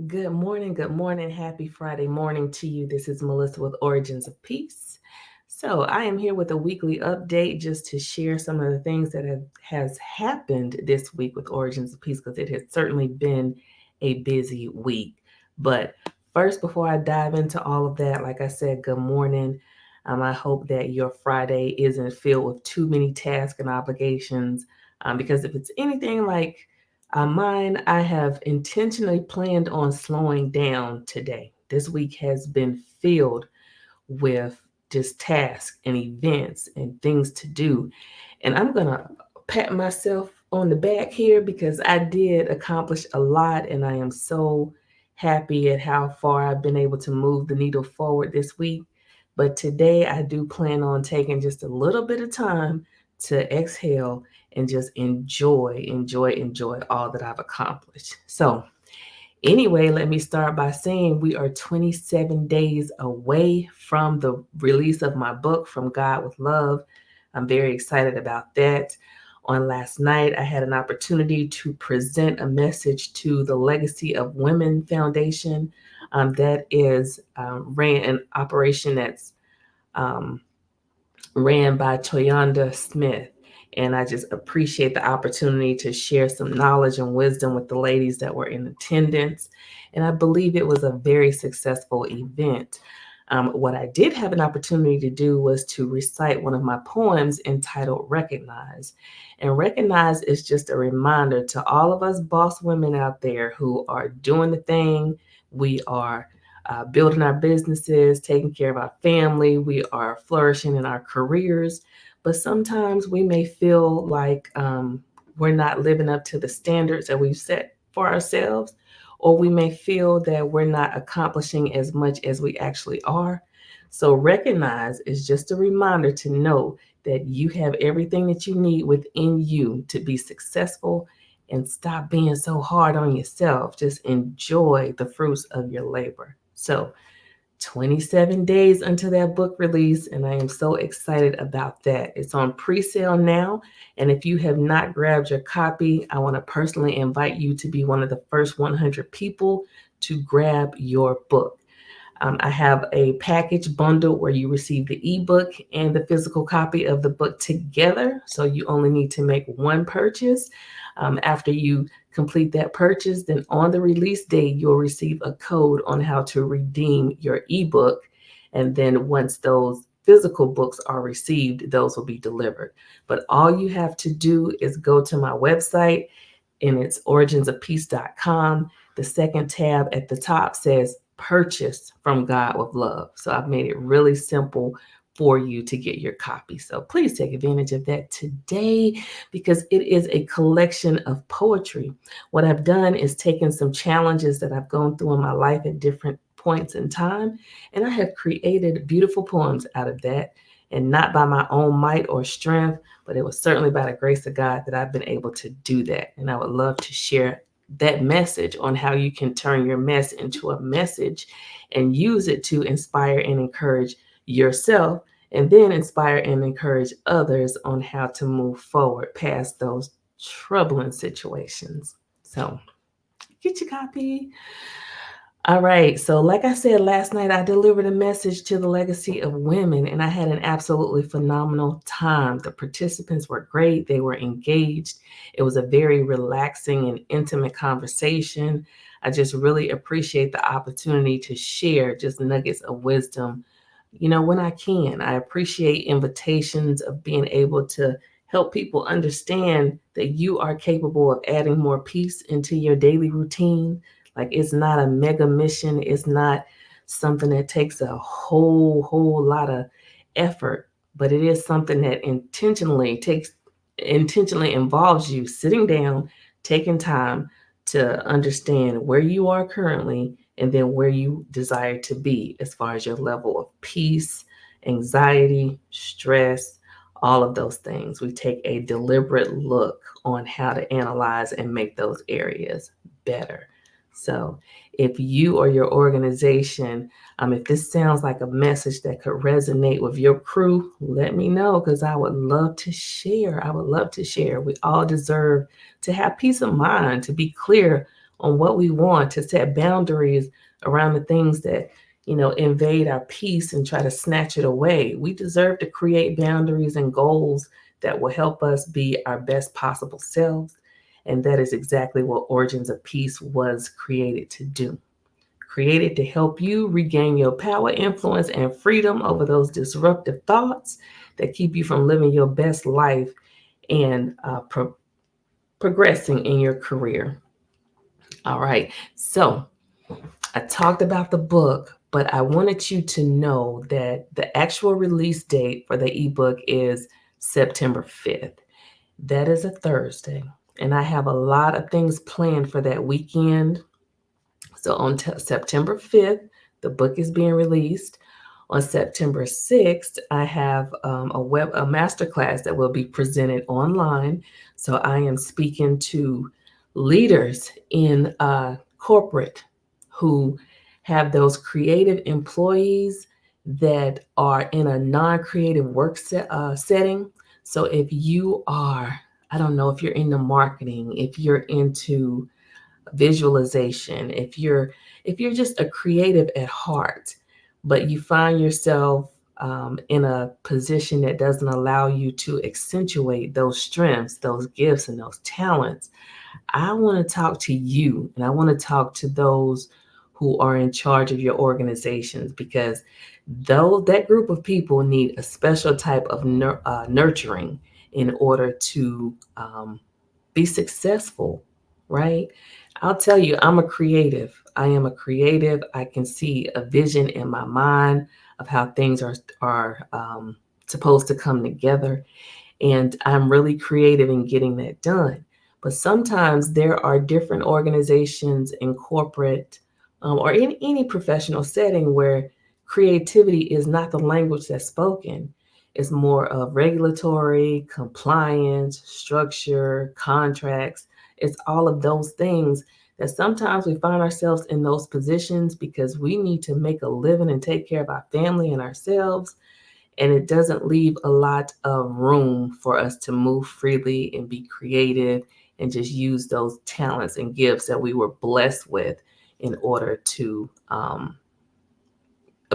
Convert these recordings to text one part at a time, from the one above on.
Good morning, good morning. Happy Friday morning to you. This is Melissa with Origins of Peace. So, I am here with a weekly update just to share some of the things that has happened this week with Origins of Peace because it has certainly been a busy week. But first, before I dive into all of that, like I said, good morning. I hope that your Friday isn't filled with too many tasks and obligations. Because if it's anything like mine, I have intentionally planned on slowing down today. This week has been filled with just tasks and events and things to do. And I'm going to pat myself on the back here because I did accomplish a lot and I am so happy at how far I've been able to move the needle forward this week. But today I do plan on taking just a little bit of time to exhale and just enjoy all that I've accomplished. So, anyway, let me start by saying we are 27 days away from the release of my book, From God with Love. I'm very excited about that. On last night, I had an opportunity to present a message to the Legacy of Women Foundation. That is ran an operation that's um, ran by Toyinda Smith. And I just appreciate the opportunity to share some knowledge and wisdom with the ladies that were in attendance. And I believe it was a very successful event. What I did have an opportunity to do was to recite one of my poems entitled Recognize. And Recognize is just a reminder to all of us boss women out there who are doing the thing. We are building our businesses, taking care of our family. We are flourishing in our careers. But sometimes we may feel like we're not living up to the standards that we've set for ourselves, or we may feel that we're not accomplishing as much as we actually are. So, recognize is just a reminder to know that you have everything that you need within you to be successful and stop being so hard on yourself. Just enjoy the fruits of your labor. So, 27 days until that book release, and I am so excited about that. It's on pre sale now. And if you have not grabbed your copy, I want to personally invite you to be one of the first 100 people to grab your book. I have a package bundle where you receive the ebook and the physical copy of the book together. So you only need to make one purchase. After you complete that purchase, then on the release date, you'll receive a code on how to redeem your ebook. And then once those physical books are received, those will be delivered. But all you have to do is go to my website, and it's originsofpeace.com. The second tab at the top says purchase from God with love. So I've made it really simple for you to get your copy. So please take advantage of that today because it is a collection of poetry. What I've done is taken some challenges that I've gone through in my life at different points in time, and I have created beautiful poems out of that. And not by my own might or strength, but it was certainly by the grace of God that I've been able to do that. And I would love to share that message on how you can turn your mess into a message and use it to inspire and encourage yourself, and then inspire and encourage others on how to move forward past those troubling situations. So get your copy. All right. So, like I said last night, I delivered a message to the legacy of women, and I had an absolutely phenomenal time. The participants were great, they were engaged. It was a very relaxing and intimate conversation. I just really appreciate the opportunity to share just nuggets of wisdom, when I can. I appreciate invitations of being able to help people understand that you are capable of adding more peace into your daily routine. Like it's not a mega mission, it's not something that takes a whole lot of effort, but it is something that intentionally involves you sitting down, taking time to understand where you are currently and then where you desire to be as far as your level of peace, anxiety, stress, all of those things. We take a deliberate look on how to analyze and make those areas better. So, if you or your organization, if this sounds like a message that could resonate with your crew, let me know because I would love to share. I would love to share. We all deserve to have peace of mind, to be clear on what we want, to set boundaries around the things that, invade our peace and try to snatch it away. We deserve to create boundaries and goals that will help us be our best possible selves. And that is exactly what Origins of Peace was created to do. Created to help you regain your power, influence, and freedom over those disruptive thoughts that keep you from living your best life and progressing in your career. All right. So I talked about the book, but I wanted you to know that the actual release date for the ebook is September 5th. That is a Thursday. And I have a lot of things planned for that weekend. So on September 5th, the book is being released. On September 6th, I have a masterclass that will be presented online. So I am speaking to leaders in corporate who have those creative employees that are in a non-creative work setting. So if you are, I don't know, if you're into marketing, if you're into visualization, if you're just a creative at heart, but you find yourself in a position that doesn't allow you to accentuate those strengths, those gifts, and those talents, I want to talk to you, and I want to talk to those who are in charge of your organizations, because though that group of people need a special type of nurturing in order to be successful, right? I'll tell you, I'm a creative. I am a creative. I can see a vision in my mind of how things are supposed to come together, and I'm really creative in getting that done. But sometimes there are different organizations in corporate or in any professional setting where creativity is not the language that's spoken. It's more of regulatory, compliance, structure, contracts. It's all of those things that sometimes we find ourselves in those positions because we need to make a living and take care of our family and ourselves, and it doesn't leave a lot of room for us to move freely and be creative and just use those talents and gifts that we were blessed with in order to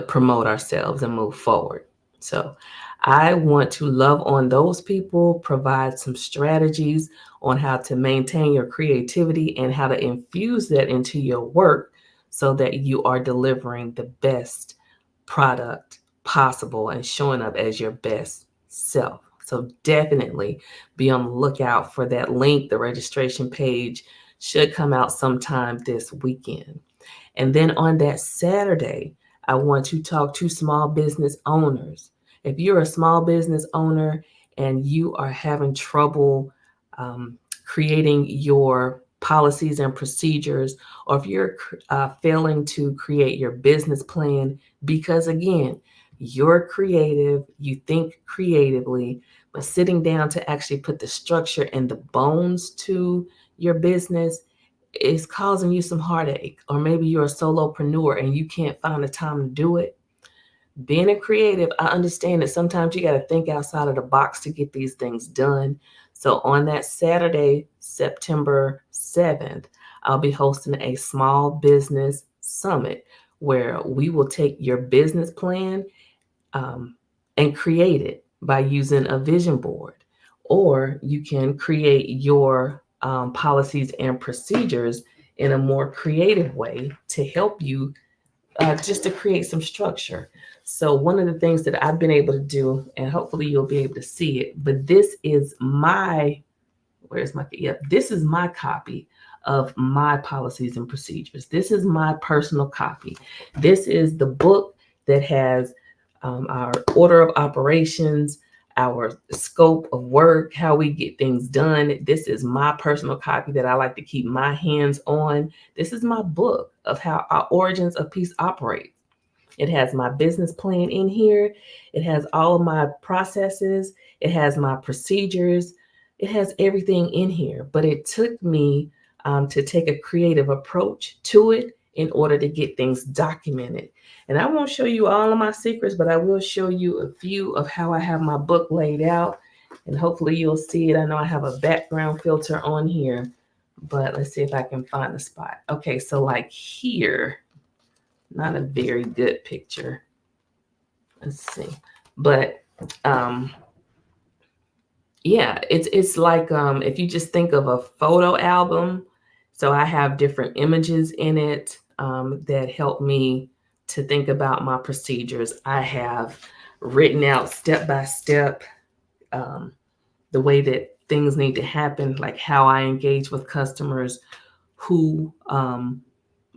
promote ourselves and move forward. So I want to love on those people, provide some strategies on how to maintain your creativity and how to infuse that into your work so that you are delivering the best product possible and showing up as your best self. So definitely be on the lookout for that link. The registration page should come out sometime this weekend. And then on that Saturday, I want to talk to small business owners. If you're a small business owner and you are having trouble creating your policies and procedures, or if you're failing to create your business plan, because again, you're creative, you think creatively, but sitting down to actually put the structure and the bones to your business is causing you some heartache, or maybe you're a solopreneur and you can't find the time to do it. Being a creative, I understand that sometimes you got to think outside of the box to get these things done. So on that Saturday, September 7th, I'll be hosting a small business summit where we will take your business plan and create it by using a vision board, or you can create your policies and procedures in a more creative way to help you just to create some structure. So one of the things that I've been able to do, and hopefully you'll be able to see it, but this is my, this is my copy of my policies and procedures. This is my personal copy. This is the book that has our order of operations, our scope of work, how we get things done. This is my personal copy that I like to keep my hands on. This is my book of how our Origins of Peace operates. It has my business plan in here. It has all of my processes. It has my procedures. It has everything in here. But it took me to take a creative approach to it in order to get things documented. And I won't show you all of my secrets, but I will show you a few of how I have my book laid out. And hopefully you'll see it. I know I have a background filter on here, but let's see if I can find the spot. Okay, so like here, not a very good picture. Let's see. But yeah, it's like if you just think of a photo album, so I have different images in it that help me to think about my procedures. I have written out step by step the way that things need to happen, like how I engage with customers, who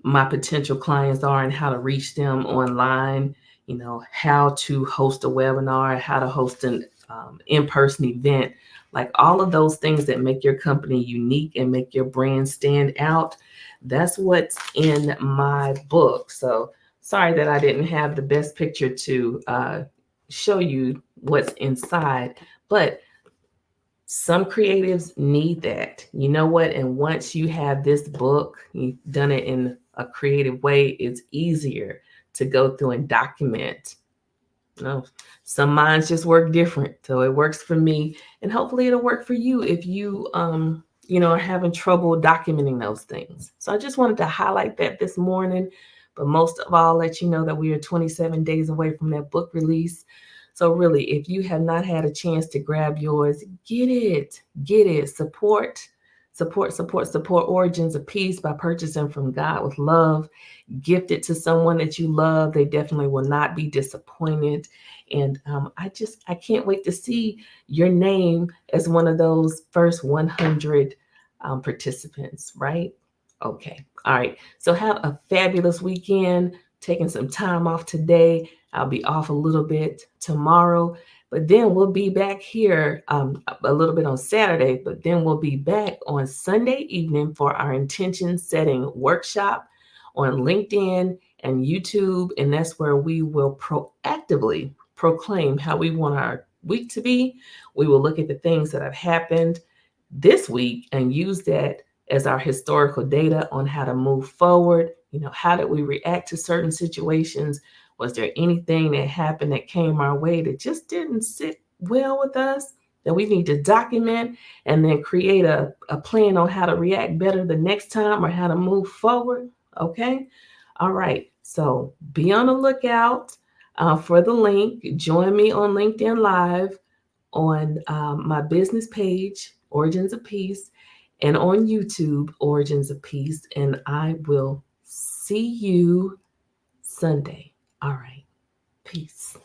my potential clients are and how to reach them online, how to host a webinar, how to host an in-person event, like all of those things that make your company unique and make your brand stand out. That's what's in my book. So sorry that I didn't have the best picture to show you what's inside, but some creatives need that. You know what? And once you have this book, you've done it in a creative way, it's easier to go through and document. Some minds just work different. So it works for me, and hopefully it'll work for you if you are having trouble documenting those things. So I just wanted to highlight that this morning, but most of all, let you know that we are 27 days away from that book release. So really, if you have not had a chance to grab yours, get it. Support Origins of Peace by purchasing from God with Love. Gift it to someone that you love. They definitely will not be disappointed. And I can't wait to see your name as one of those first 100 participants, right? Okay. All right. So have a fabulous weekend. Taking some time off today. I'll be off a little bit tomorrow, but then we'll be back here a little bit on Saturday, but then we'll be back on Sunday evening for our intention setting workshop on LinkedIn and YouTube. And that's where we will proactively proclaim how we want our week to be. We will look at the things that have happened this week and use that as our historical data on how to move forward. How did we react to certain situations? Was there anything that happened that came our way that just didn't sit well with us, that we need to document and then create a plan on how to react better the next time or how to move forward? Okay. All right. So be on the lookout for the link. Join me on LinkedIn Live, on my business page, Origins of Peace, and on YouTube, Origins of Peace. And I will see you Sunday. All right. Peace.